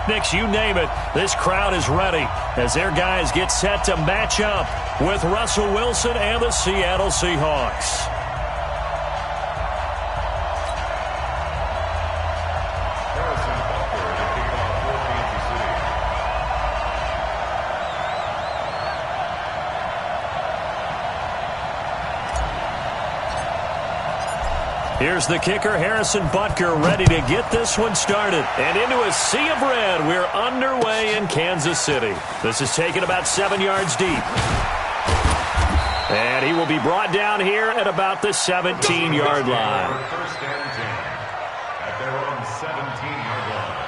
pyrotechnics, you name it. This crowd is ready as their guys get set to match up with Russell Wilson and the Seattle Seahawks. Here's the kicker, Harrison Butker, ready to get this one started. And into a sea of red, we're underway in Kansas City. This is taken about 7 yards deep. And he will be brought down here at about the 17-yard line. First and 10 at their own 17-yard line.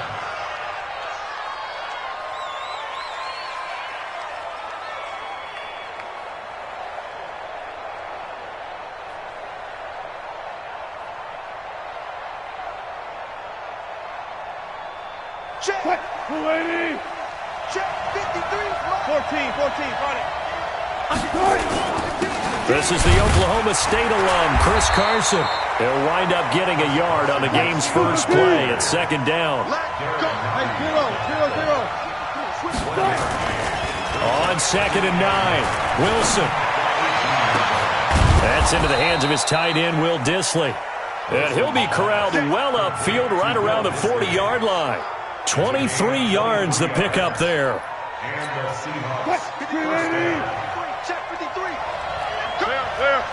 Check. 280. Check. 53. 14. Run it. This is the Oklahoma State alum, Chris Carson. They'll wind up getting a yard on the game's first play at second down. On 2nd and 9, Wilson. That's into the hands of his tight end, Will Dissly. And he'll be corralled well upfield right around the 40-yard line. 23 yards the pickup there. And the Seahawks. Check 53. There.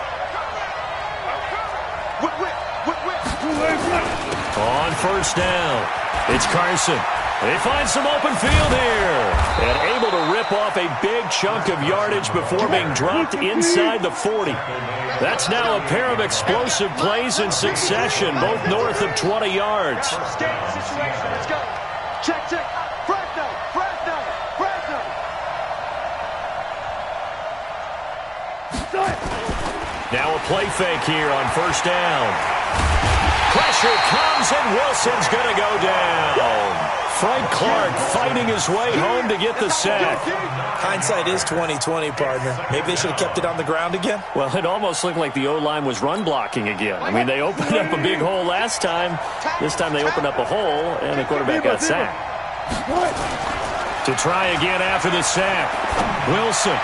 On first down, it's Carson. They find some open field here. And able to rip off a big chunk of yardage before being dropped inside the 40. That's now a pair of explosive plays in succession, both north of 20 yards. Let's go. Check. Fresno. Now a play fake here on first down. Pressure comes and Wilson's going to go down. Frank Clark fighting his way home to get the sack. Hindsight is 20/20, partner. Maybe they should have kept it on the ground again. Well, it almost looked like the O-line was run blocking again. I mean, they opened up a big hole last time. This time they opened up a hole, and the quarterback got sacked. To try again after the sack. Wilson.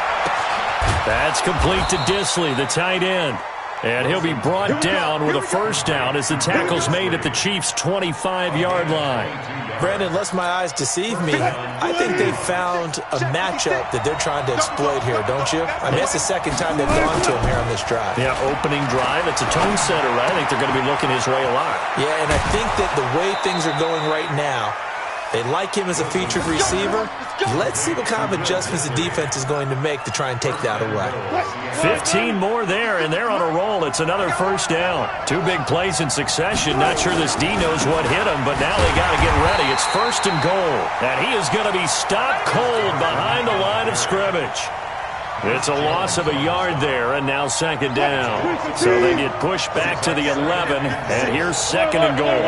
That's complete to Dissly, the tight end. And he'll be brought down with a first down as the tackle's made at the Chiefs' 25-yard line. Brandon, lest my eyes deceive me, I think they found a matchup that they're trying to exploit here, don't you? I mean, it's the second time they've gone to him here on this drive. Yeah, opening drive. It's a tone setter, right? I think they're going to be looking his way a lot. Yeah, and I think that the way things are going right now, they like him as a featured receiver. Let's see what kind of adjustments the defense is going to make to try and take that away. 15 more there, and they're on a roll. It's another first down. 2 big plays in succession. Not sure this D knows what hit him, but now they got to get ready. It's 1st and goal, and he is going to be stopped cold behind the line of scrimmage. It's a loss of a yard there, and now 2nd down. So they get pushed back to the 11, and here's 2nd and goal.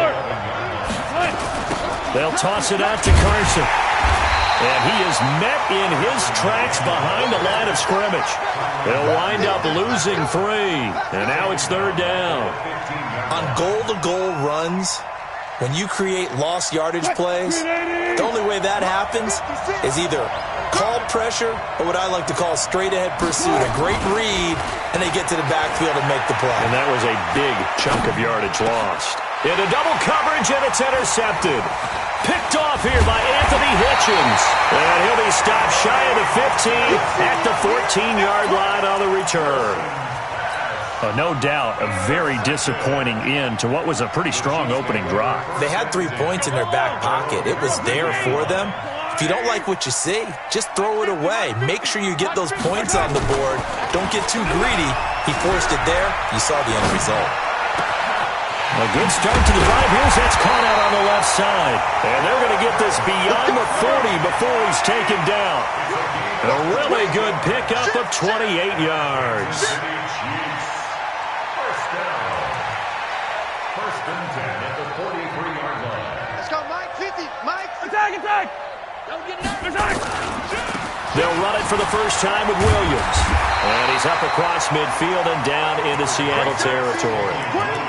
They'll toss it out to Carson. And he is met in his tracks behind the line of scrimmage. They'll wind up losing 3. And now it's 3rd down. On goal-to-goal runs, when you create lost yardage plays, the only way that happens is either called pressure or what I like to call straight-ahead pursuit. A great read, and they get to the backfield and make the play. And that was a big chunk of yardage lost. Into double coverage, and it's intercepted. Picked off here by Anthony Hitchens. And he'll be stopped shy of the 15 at the 14-yard line on the return. No doubt a very disappointing end to what was a pretty strong opening drive. They had 3 points in their back pocket. It was there for them. If you don't like what you see, just throw it away. Make sure you get those points on the board. Don't get too greedy. He forced it there. You saw the end result. A good start to the drive. Here's that's caught out on the left side. And they're going to get this beyond the 40 before he's taken down. A really good pickup of 28 yards. First and 10 at the 43-yard line. Let's go, Mike. 50. Mike. Attack. Don't get nervous. They'll run it for the first time with Williams. And he's up across midfield and down into Seattle territory.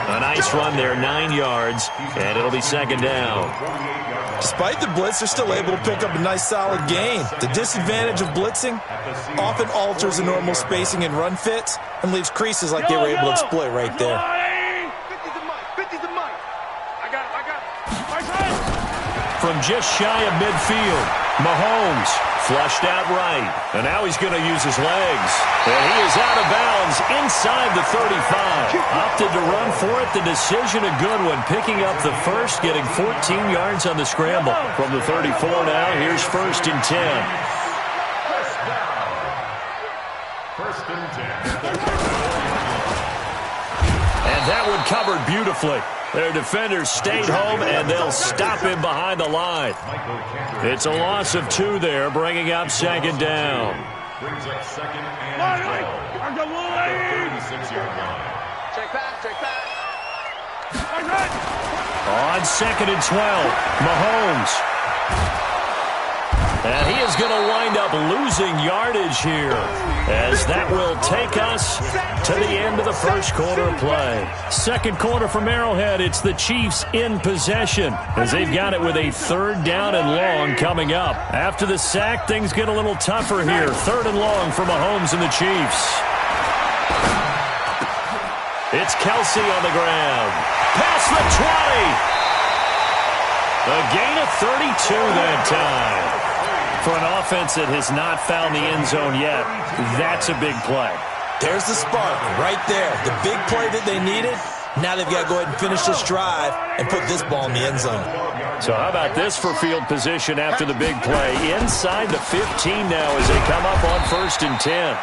A nice run there, 9 yards, and it'll be second down. Despite the blitz, they're still able to pick up a nice solid gain. The disadvantage of blitzing often alters the normal spacing and run fits and leaves creases like they were able to exploit right there. 50's the mic. I got it. From just shy of midfield, Mahomes flushed out right. And now he's going to use his legs. And he is out of bounds inside the 35. Opted to run for it. The decision a good one. Picking up the first, getting 14 yards on the scramble. From the 34 now, here's 1st and 10. First and 10. And that one covered beautifully. Their defenders stayed home, and they'll stop him behind the line. It's a loss of 2 there, bringing up second down. Brings up second and 12. 36-yard line. Check back. On second and 12, Mahomes. And he is going to wind up losing yardage here, as that will take us to the end of the first quarter of play. Second quarter from Arrowhead, it's the Chiefs in possession, as they've got it with a 3rd down and long coming up. After the sack, things get a little tougher here. 3rd and long for Mahomes and the Chiefs. It's Kelsey on the ground. Past the 20. A gain of 32 that time. For an offense that has not found the end zone yet, that's a big play. There's the spark right there. The big play that they needed. Now they've got to go ahead and finish this drive and put this ball in the end zone. So how about this for field position after the big play? Inside the 15 now as they come up on 1st and 10.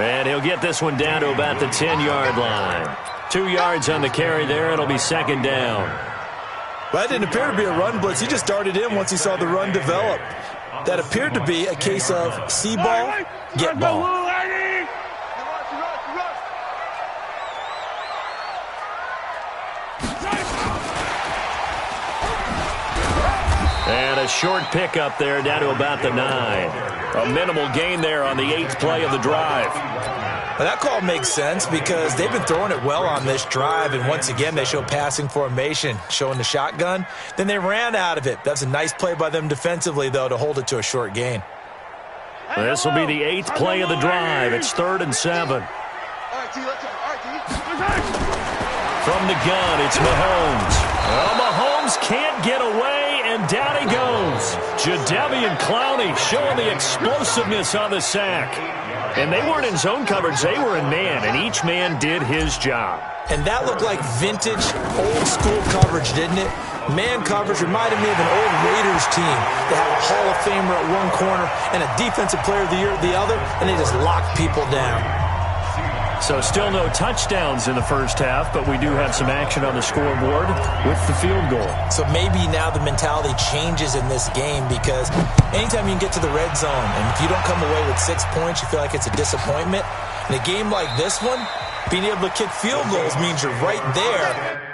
And he'll get this one down to about the 10-yard line. 2 yards on the carry there. It'll be second down. Well, that didn't appear to be a run blitz. He just darted in once he saw the run develop. That appeared to be a case of see ball, get ball. And a short pickup there down to about the 9. A minimal gain there on the 8th play of the drive. Well, that call makes sense because they've been throwing it well on this drive, and once again they show passing formation, showing the shotgun. Then they ran out of it. That's a nice play by them defensively, though, to hold it to a short gain. This will be the 8th play of the drive. It's 3rd and 7. From the gun, it's Mahomes. Well, Mahomes can't get away, and down he goes. Jadeveon Clowney showing the explosiveness on the sack. And they weren't in zone coverage, they were in man, and each man did his job. And that looked like vintage, old-school coverage, didn't it? Man coverage reminded me of an old Raiders team. They have a Hall of Famer at one corner and a Defensive Player of the Year at the other, and they just lock people down. So still no touchdowns in the first half, but we do have some action on the scoreboard with the field goal. So maybe now the mentality changes in this game because anytime you can get to the red zone, and if you don't come away with 6 points, you feel like it's a disappointment. In a game like this one, being able to kick field goals means you're right there.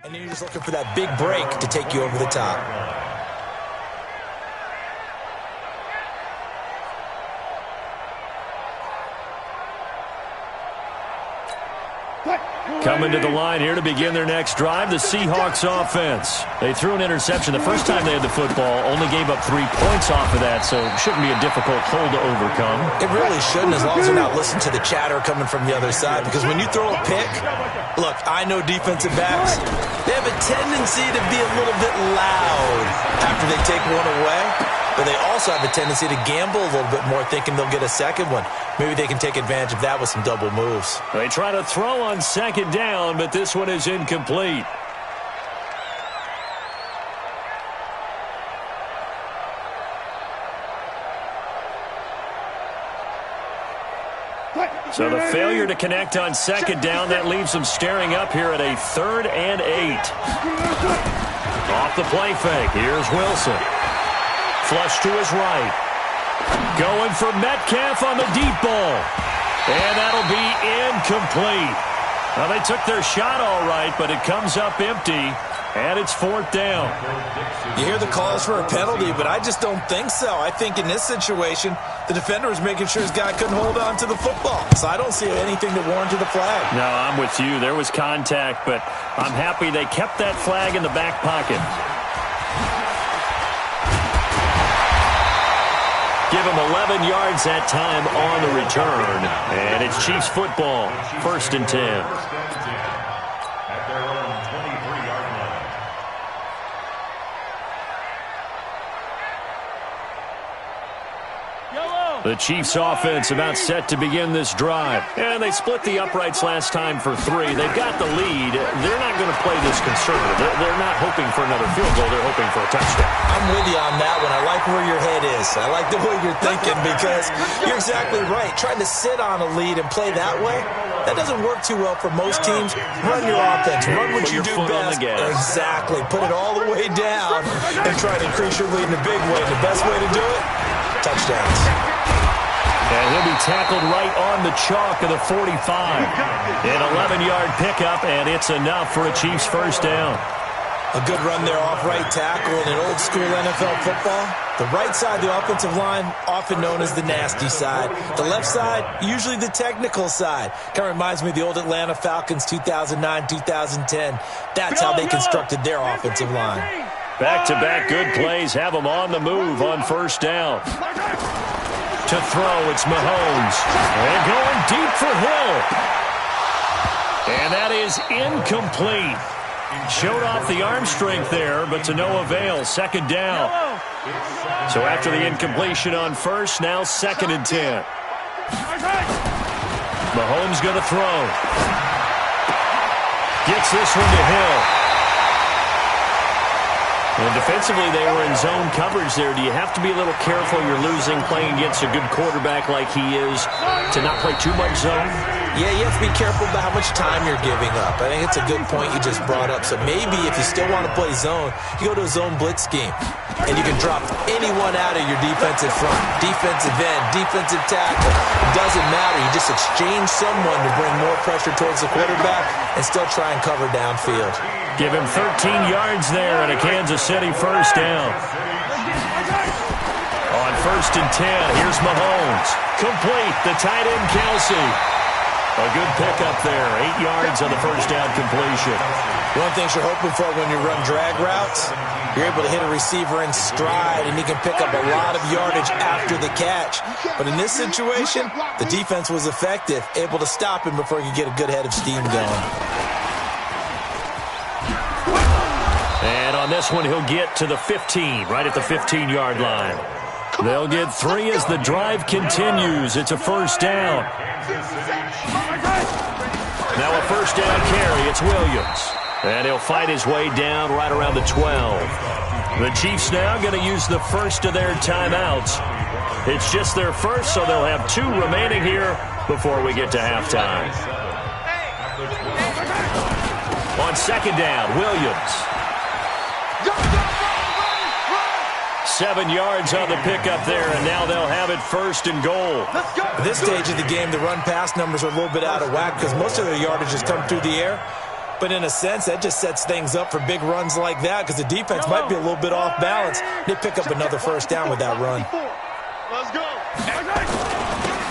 And you're just looking for that big break to take you over the top. Coming to the line here to begin their next drive, the Seahawks offense. They threw an interception the first time they had the football, only gave up 3 points off of that, so it shouldn't be a difficult hole to overcome. It really shouldn't, as long as they're not listening to the chatter coming from the other side, because when you throw a pick, look, I know defensive backs, they have a tendency to be a little bit loud after they take one away. But they also have a tendency to gamble a little bit more, thinking they'll get a second one. Maybe they can take advantage of that with some double moves. They try to throw on second down, but this one is incomplete. So the failure to connect on second down, that leaves them staring up here at a 3rd and 8. Off the play fake. Here's Wilson. Flush to his right. Going for Metcalf on the deep ball. And that'll be incomplete. Well, they took their shot all right, but it comes up empty, and it's 4th down. You hear the calls for a penalty, but I just don't think so. I think in this situation, the defender was making sure his guy couldn't hold on to the football. So I don't see anything that warranted the flag. No, I'm with you. There was contact, but I'm happy they kept that flag in the back pocket. Give him 11 yards that time on the return. And it's Chiefs football, 1st and 10. At their own 23-yard line. The Chiefs offense about set to begin this drive. And they split the uprights last time for 3. They've got the lead. They're not going to play this conservative. They're not hoping for another field goal. They're hoping for a touchdown. I'm with you on that one. I like where your head is. I like the way you're thinking because you're exactly right. Trying to sit on a lead and play that way, that doesn't work too well for most teams. Run your offense. Run what you do best. Exactly. Put it all the way down and try to increase your lead in a big way. The best way to do it, touchdowns. And he'll be tackled right on the chalk of the 45. An 11-yard pickup, and it's enough for a Chiefs 1st down. A good run there off right tackle in an old-school NFL football. The right side, the offensive line, often known as the nasty side. The left side, usually the technical side. Kind of reminds me of the old Atlanta Falcons 2009-2010. That's how they constructed their offensive line. Back-to-back good plays have them on the move on 1st down. To throw, it's Mahomes. And going deep for Hill. And that is incomplete. Showed off the arm strength there, but to no avail. 2nd down. So after the incompletion on 1st, now 2nd and 10. Mahomes going to throw. Gets this one to Hill. And defensively, they were in zone coverage there. Do you have to be a little careful? You're losing playing against a good quarterback like he is to not play too much zone? Yeah, you have to be careful about how much time you're giving up. I think it's a good point you just brought up. So maybe if you still want to play zone, you go to a zone blitz scheme. And you can drop anyone out of your defensive front. Defensive end, defensive tackle. It doesn't matter. You just exchange someone to bring more pressure towards the quarterback and still try and cover downfield. Give him 13 yards there and a Kansas City 1st down. On 1st and 10, here's Mahomes. Complete, the tight end Kelsey. A good pickup there, 8 yards on the 1st down completion. One of the things you're hoping for when you run drag routes, you're able to hit a receiver in stride, and he can pick up a lot of yardage after the catch. But in this situation, the defense was effective, able to stop him before he could get a good head of steam going. And on this one, he'll get to the 15, right at the 15-yard line. They'll get 3 as the drive continues. It's a 1st down. Now a 1st down carry. It's Williams. And he'll fight his way down right around the 12. The Chiefs now going to use the first of their timeouts. It's just their first, so they'll have 2 remaining here before we get to halftime. On 2nd down, Williams. 7 yards on the pickup there, and now they'll have it 1st and goal. At this stage of the game, the run-pass numbers are a little bit out of whack because most of their yardage has come through the air. But in a sense, that just sets things up for big runs like that because the defense might be a little bit off balance. They pick up another 1st down with that run. Let's go.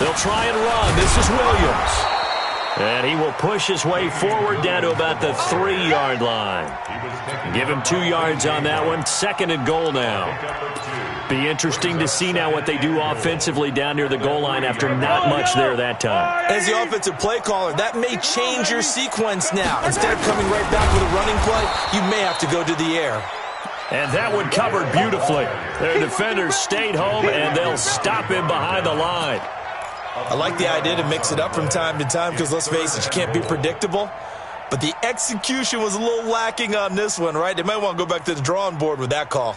They'll try and run. This is Williams. And he will push his way forward down to about the 3-yard line. Give him 2 yards on that one. 2nd and goal now. Be interesting to see now what they do offensively down near the goal line after not much there that time. As the offensive play caller, that may change your sequence now. Instead of coming right back with a running play, you may have to go to the air. And that one covered beautifully. Their defenders stayed home, and they'll stop him behind the line. I like the idea to mix it up from time to time because, let's face it, you can't be predictable. But the execution was a little lacking on this one, right? They might want to go back to the drawing board with that call.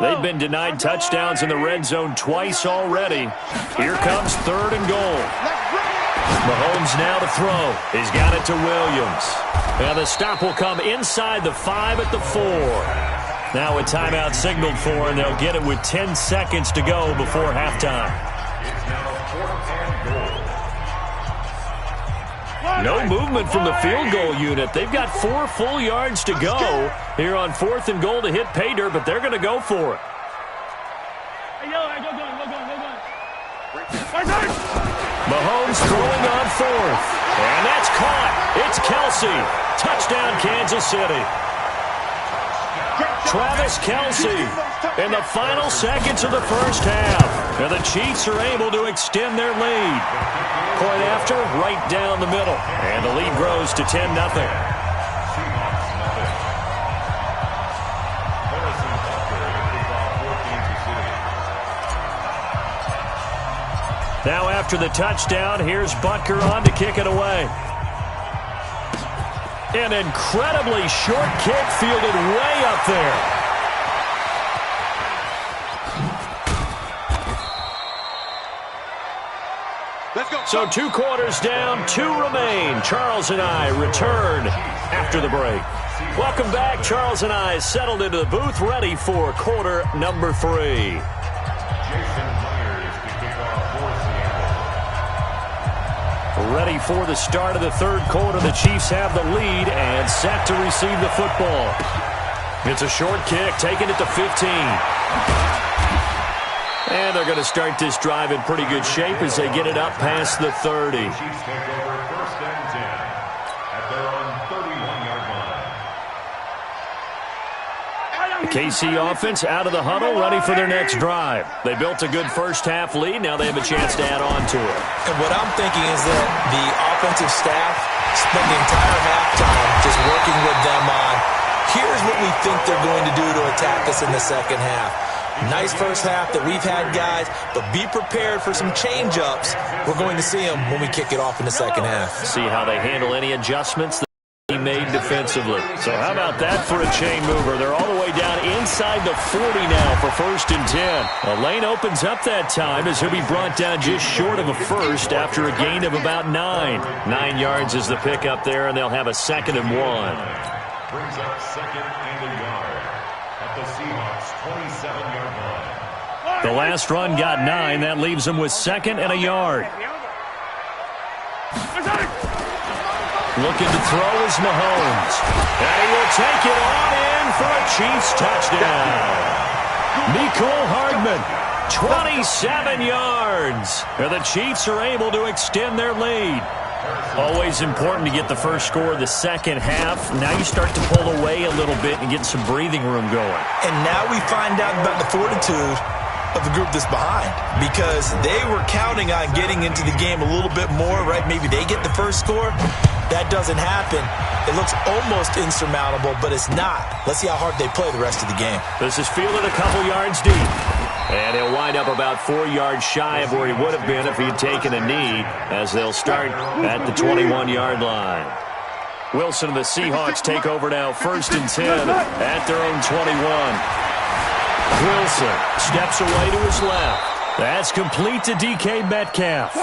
They've been denied touchdowns in the red zone twice already. Here comes 3rd and goal. Mahomes now to throw. He's got it to Williams. And the stop will come inside the 5 at the 4. Now a timeout signaled for, and they'll get it with 10 seconds to go before halftime. It's now 4th and goal. No movement from the field goal unit. They've got 4 full yards to go here on 4th and goal to hit pay dirt, but they're going to go for it. Mahomes throwing on 4th. And that's caught. It's Kelsey. Touchdown, Kansas City. Travis Kelsey in the final seconds of the first half. And the Chiefs are able to extend their lead. Point after, right down the middle. And the lead grows to 10-0. Now after the touchdown, here's Butker on to kick it away. An incredibly short kick fielded way up there. So 2 quarters down, 2 remain. Charles and I return after the break. Welcome back. Charles and I settled into the booth, ready for quarter number 3. Ready for the start of the 3rd quarter. The Chiefs have the lead and set to receive the football. It's a short kick, taking it to 15. And they're going to start this drive in pretty good shape as they get it up past the 30. Chiefs take over 1st and 10 at their own 31-yard line. KC offense out of the huddle, ready for their next drive. They built a good first-half lead. Now they have a chance to add on to it. And what I'm thinking is that the offensive staff spent the entire halftime just working with them on, here's what we think they're going to do to attack us in the second half. Nice first half that we've had, guys, but be prepared for some change-ups. We're going to see them when we kick it off in the second half. See how they handle any adjustments that he made defensively. So how about that for a chain mover? They're all the way down inside the 40 now for 1st and 10. A lane opens up that time as he'll be brought down just short of a first after a gain of about 9. 9 yards is the pickup there, and they'll have a 2nd and 1. Brings up 2nd and a yard at the Seahawks 27-yard line. The last run got 9. That leaves them with 2nd and a yard. Looking to throw is Mahomes. And he will take it on in for a Chiefs touchdown. Mecole Hardman, 27 yards. And the Chiefs are able to extend their lead. Always important to get the first score of the second half. Now you start to pull away a little bit and get some breathing room going. And now we find out about the fortitude of the group that's behind, because they were counting on getting into the game a little bit more, right? Maybe they get the first score. That doesn't happen. It looks almost insurmountable, but it's not. Let's see how hard they play the rest of the game. This is fielded a couple yards deep. And he'll wind up about 4 yards shy of where he would have been if he'd taken a knee, as they'll start at the 21-yard line. Wilson and the Seahawks take over now, 1st and 10 at their own 21. Wilson steps away to his left. That's complete to DK Metcalf.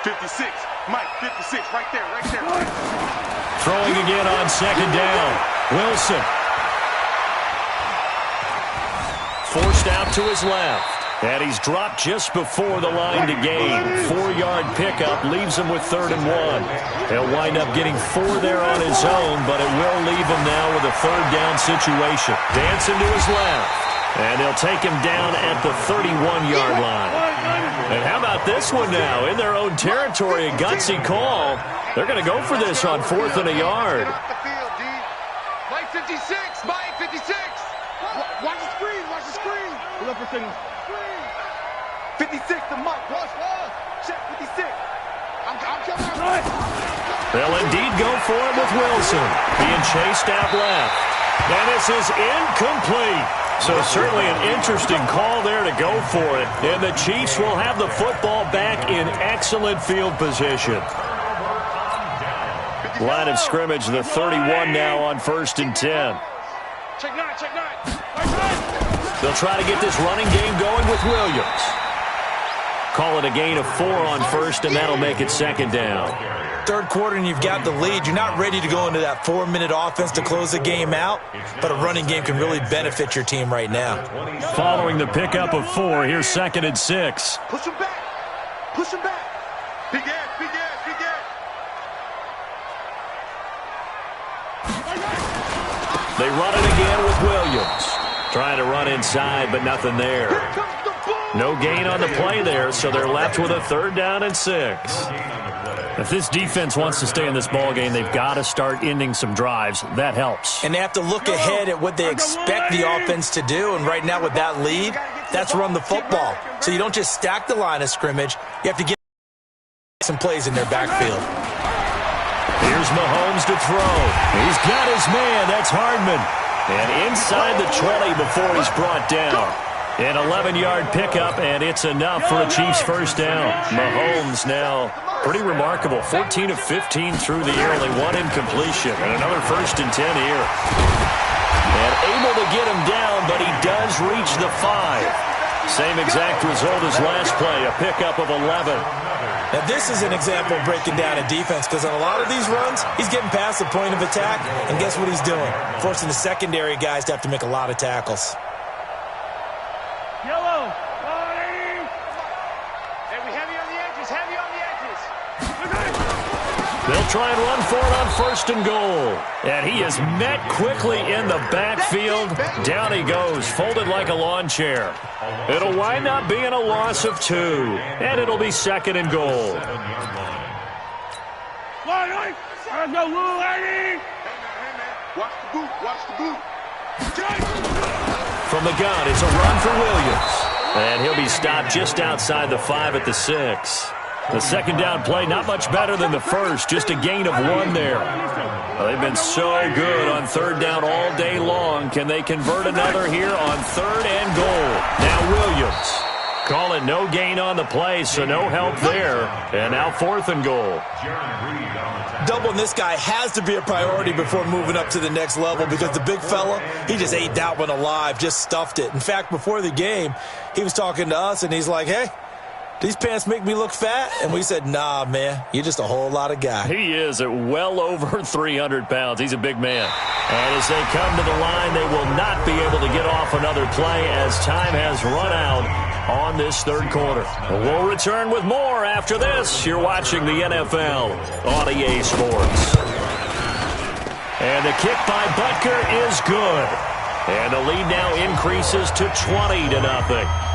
56. Mike, 56. Right there, right there. Throwing again on 2nd down. Wilson. Forced out to his left. And he's dropped just before the line to gain. 4-yard pickup leaves him with 3rd and 1. He'll wind up getting 4 there on his own, but it will leave him now with a 3rd down situation. Dancing to his left. And they'll take him down at the 31-yard line. And how about this one now? In their own territory, a gutsy call. They're going to go for this on 4th and a yard. Mike 56. Mike 56. Watch the screen. Watch the screen. Look for signal. 56 to Mike. Watch. Check 56. I'm coming out. They'll indeed go for it with Wilson. Being chased out left. And this is incomplete. So certainly an interesting call there to go for it. And the Chiefs will have the football back in excellent field position. Line of scrimmage, the 31 now on 1st and 10. Check nine, check nine. They'll try to get this running game going with Williams. Call it a gain of 4 on first, and that'll make it second down. Third quarter and you've got the lead. You're not ready to go into that 4-minute offense to close the game out, but a running game can really benefit your team right now. Following the pickup of 4, here's 2nd and 6. Push him back. Push him back. Big ass, big ass, big ass. They run it again with Williams. Trying to run inside, but nothing there. No gain on the play there, so they're left with a 3rd down and 6. If this defense wants to stay in this ballgame, they've got to start ending some drives. That helps. And they have to look ahead at what they expect the offense to do. And right now with that lead, that's run the football. So you don't just stack the line of scrimmage. You have to get some plays in their backfield. Here's Mahomes to throw. He's got his man. That's Hardman. And inside the 20 before he's brought down. An 11-yard pickup, and it's enough for a Chiefs first down. Mahomes now pretty remarkable. 14 of 15 through the air, only 1 incompletion. And another 1st and 10 here. And able to get him down, but he does reach the 5. Same exact result as last play, a pickup of 11. Now this is an example of breaking down a defense, because on a lot of these runs, he's getting past the point of attack, and guess what he's doing? Forcing the secondary guys to have to make a lot of tackles. Yellow. Hey, we heavy on the edges, heavy on the edges. They'll try and run for it on 1st and goal. And he is met quickly in the backfield. Down he goes, folded like a lawn chair. It'll wind up being a loss of 2. And it'll be 2nd and goal. Watch the boot, watch the boot. From the gun, it's a run for Williams. And he'll be stopped just outside the 5 at the 6. The 2nd down play, not much better than the first, just a gain of 1 there. Well, they've been so good on 3rd down all day long. Can they convert another here on 3rd and goal? Now Williams. Call it no gain on the play, so no help there. And now 4th and goal. Doubling this guy has to be a priority before moving up to the next level, because the big fella, he just ate that one alive, just stuffed it. In fact, before the game, he was talking to us, and he's like, hey, these pants make me look fat? And we said, nah, man, you're just a whole lot of guy. He is at well over 300 pounds. He's a big man. And as they come to the line, they will not be able to get off another play as time has run out on this 3rd quarter. We'll return with more after this. You're watching the NFL on EA Sports. And the kick by Butker is good. And the lead now increases to 20-0.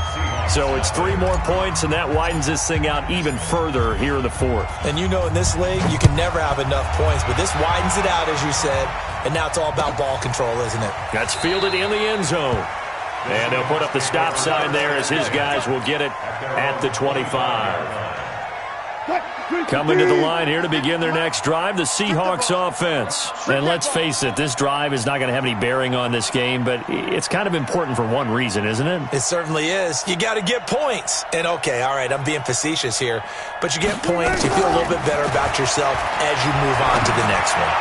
So it's 3 more points, and that widens this thing out even further here in the 4th. And you know in this league, you can never have enough points, but this widens it out, as you said, and now it's all about ball control, isn't it? That's fielded in the end zone. And they'll put up the stop sign there as his guys will get it at the 25. Coming to the line here to begin their next drive, the Seahawks offense. And let's face it, this drive is not going to have any bearing on this game, but it's kind of important for one reason, isn't it? It certainly is. You got to get points. And okay, all right, I'm being facetious here, but you get points, you feel a little bit better about yourself as you move on to the next one.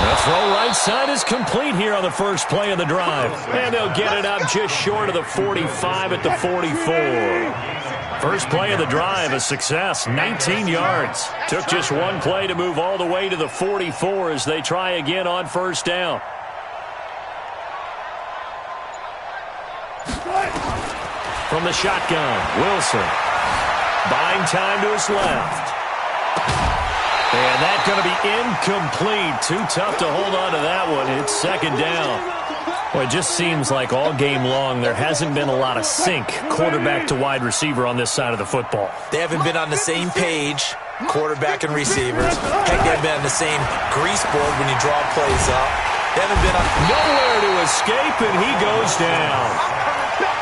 The throw right side is complete here on the first play of the drive. And they'll get it up just short of the 45 at the 44. First play of the drive, a success, 19 yards. Took just 1 play to move all the way to the 44 as they try again on 1st down. From the shotgun, Wilson. Buying time to his left. And that's going to be incomplete. Too tough to hold on to that one. It's 2nd down. Well, it just seems like all game long there hasn't been a lot of sync quarterback to wide receiver on this side of the football. They haven't been on the same page, quarterback and receivers. Heck, they haven't been on the same grease board when you draw plays up. They haven't been on nowhere to escape, and he goes down.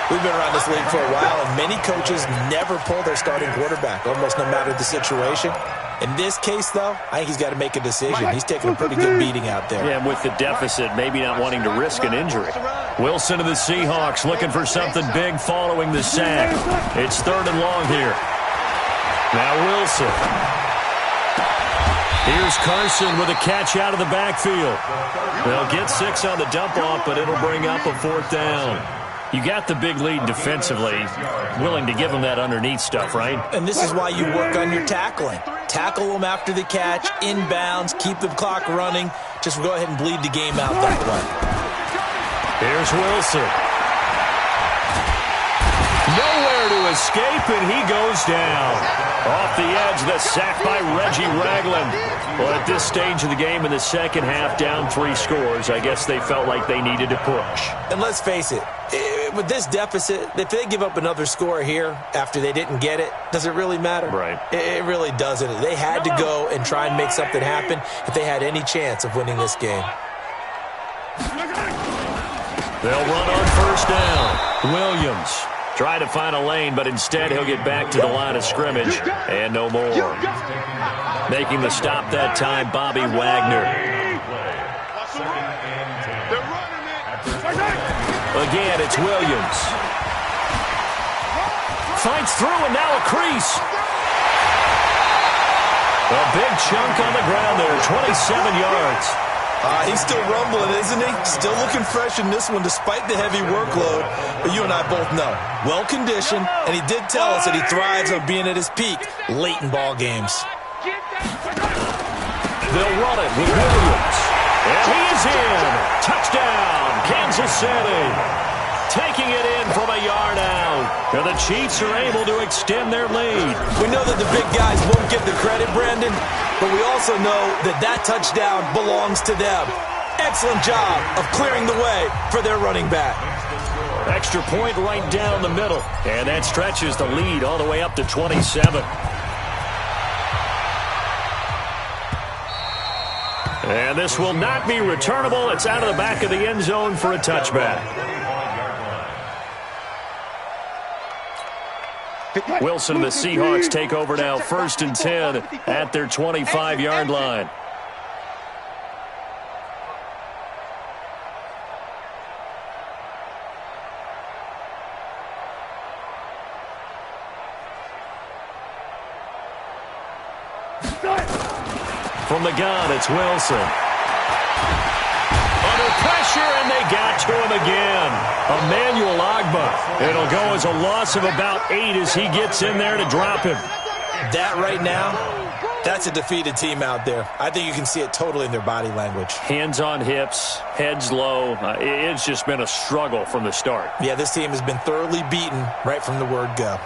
We've been around this league for a while, and many coaches never pull their starting quarterback, almost no matter the situation. In this case, though, I think he's got to make a decision. He's taking a pretty good beating out there. Yeah, and with the deficit, maybe not wanting to risk an injury. Wilson of the Seahawks looking for something big following the sack. It's 3rd and long here. Now Wilson. Here's Carson with a catch out of the backfield. They'll get 6 on the dump-off, but it'll bring up a 4th down. You got the big lead defensively, willing to give them that underneath stuff, right? And this is why you work on your tackling. Tackle them after the catch, inbounds, keep the clock running. Just go ahead and bleed the game out that way. Here's Wilson. Nowhere to escape, and he goes down. Off the edge, the sack by Reggie Ragland. Well, at this stage of the game in the second half, down 3 scores, I guess they felt like they needed to push. And let's face it, with this deficit, if they give up another score here after they didn't get it, does it really matter? Right. It really doesn't. They had to go and try and make something happen if they had any chance of winning this game. They'll run on 1st down. Williams try to find a lane, but instead he'll get back to the line of scrimmage, and no more. Making the stop that time, Bobby Wagner. Again, it's Williams. Fights through, and now a crease. A big chunk on the ground there, 27 yards. He's still rumbling, isn't he? Still looking fresh in this one despite the heavy workload. But you and I both know, well-conditioned, and he did tell us that he thrives on being at his peak late in ball games. They'll run it with Williams. And he is in. Touchdown, Kansas City. Taking it in from a yard out. And the Chiefs are able to extend their lead. We know that the big guys won't get the credit, Brandon, but we also know that that touchdown belongs to them. Excellent job of clearing the way for their running back. Extra point right down the middle. And that stretches the lead all the way up to 27. And this will not be returnable. It's out of the back of the end zone for a touchback. Wilson and the Seahawks take over now, 1st and 10 at their 25-yard line. From the gun, it's Wilson. Under pressure, and they got to him again. Emmanuel Ogbah. It'll go as a loss of about 8 as he gets in there to drop him. That right now, that's a defeated team out there. I think you can see it totally in their body language. Hands on hips, heads low. It's just been a struggle from the start. Yeah, this team has been thoroughly beaten right from the word go.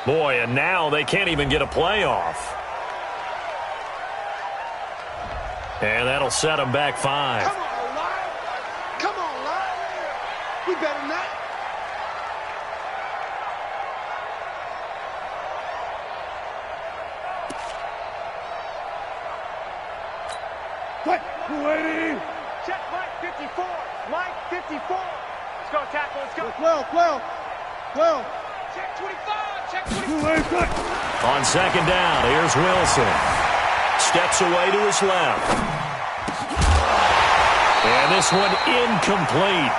Boy, and now they can't even get a playoff. And that'll set them back 5. Come on, Lyle. Come on, Lyle. We better than that. What? 280. Check Mike 54. Mike 54. Let's go, tackle. Let's go. 12. Check 25. Check 25. On 2nd down, here's Wilson. Steps away to his left. And this one incomplete.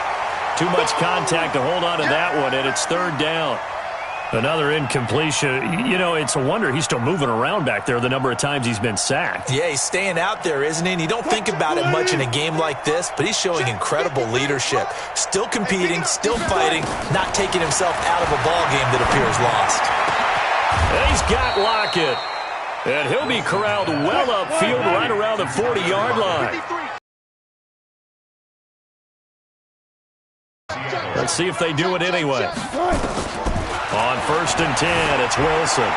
Too much contact to hold on to that one, and it's 3rd down. Another incompletion. You know, it's a wonder he's still moving around back there the number of times he's been sacked. Yeah, he's staying out there, isn't he? And you don't think about it much in a game like this, but he's showing incredible leadership. Still competing, still fighting, not taking himself out of a ball game that appears lost. And he's got Lockett. And he'll be corralled well upfield right around the 40-yard line. Let's see if they do it anyway. On 1st and 10, it's Wilson.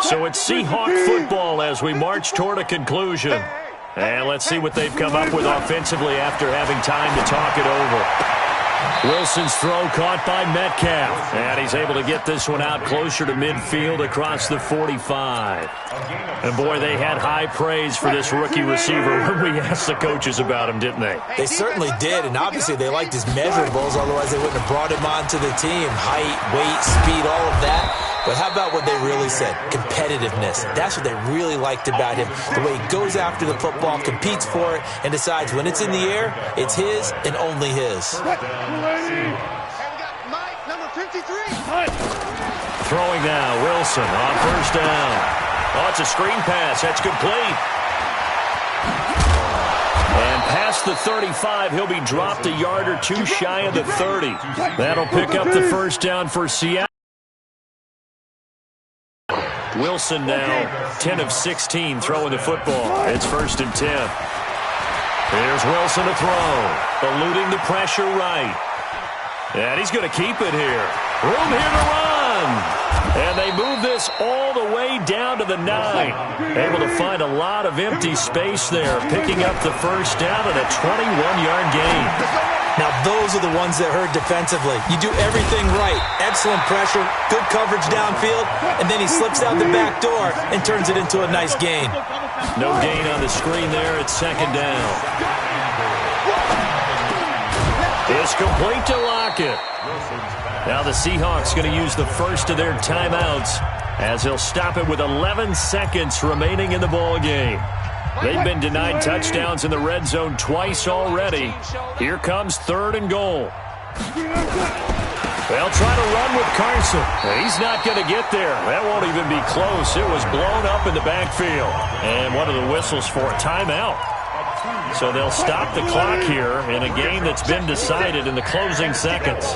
So it's Seahawk football as we march toward a conclusion. And let's see what they've come up with offensively after having time to talk it over. Wilson's throw caught by Metcalf. And he's able to get this one out closer to midfield across the 45. And, boy, they had high praise for this rookie receiver when we asked the coaches about him, didn't they? They certainly did, and obviously they liked his measurables, otherwise they wouldn't have brought him onto the team. Height, weight, speed, all of that. But how about what they really said? Competitiveness. That's what they really liked about him. The way he goes after the football, competes for it, and decides when it's in the air, it's his and only his. Throwing now, Wilson on first down. Oh, it's a screen pass. That's complete. And past the 35, he'll be dropped a yard or two shy of the 30. That'll pick up the first down for Seattle. Wilson now 10 of 16 throwing the football. It's 1st and 10. Here's Wilson to throw. Eluding the pressure right. And he's going to keep it here. Room here to run. And they move this all the way down to the 9. Able to find a lot of empty space there, picking up the first down and a 21-yard gain. Now, those are the ones that hurt defensively. You do everything right. Excellent pressure, good coverage downfield, and then he slips out the back door and turns it into a nice gain. No gain on the screen there. It's 2nd down. It's complete to Lockett. Now the Seahawks going to use the first of their timeouts as they'll stop it with 11 seconds remaining in the ball game. They've been denied touchdowns in the red zone twice already. Here comes 3rd and goal. They'll try to run with Carson. He's not going to get there. That won't even be close. It was blown up in the backfield. And one of the whistles for a timeout. So they'll stop the clock here in a game that's been decided in the closing seconds.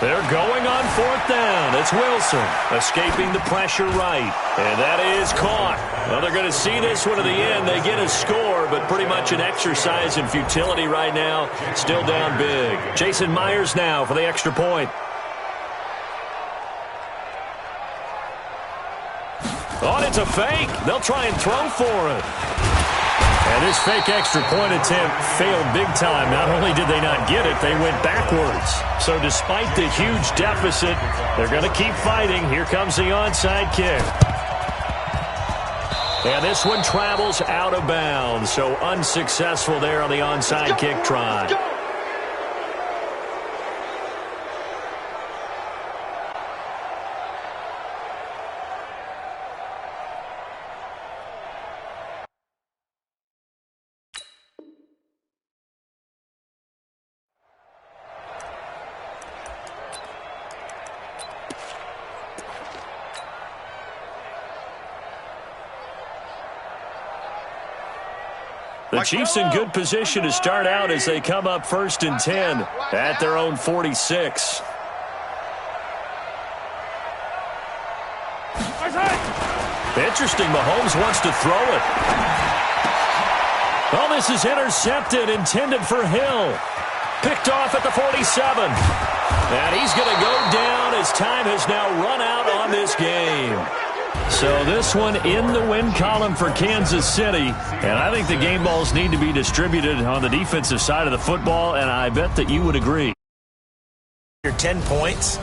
They're going on 4th down. It's Wilson escaping the pressure right. And that is caught. Well, they're going to see this one to the end. They get a score, but pretty much an exercise in futility right now. Still down big. Jason Myers now for the extra point. Oh, and it's a fake. They'll try and throw for it. And this fake extra point attempt failed big time. Not only did they not get it, they went backwards. So despite the huge deficit, they're going to keep fighting. Here comes the onside kick. And this one travels out of bounds. So unsuccessful there on the onside kick try. The Chiefs in good position to start out as they come up 1st and 10 at their own 46. Interesting, Mahomes wants to throw it. Oh, this is intercepted, intended for Hill. Picked off at the 47. And he's going to go down as time has now run out on this game. So this one in the win column for Kansas City. And I think the game balls need to be distributed on the defensive side of the football, and I bet that you would agree. 10 points.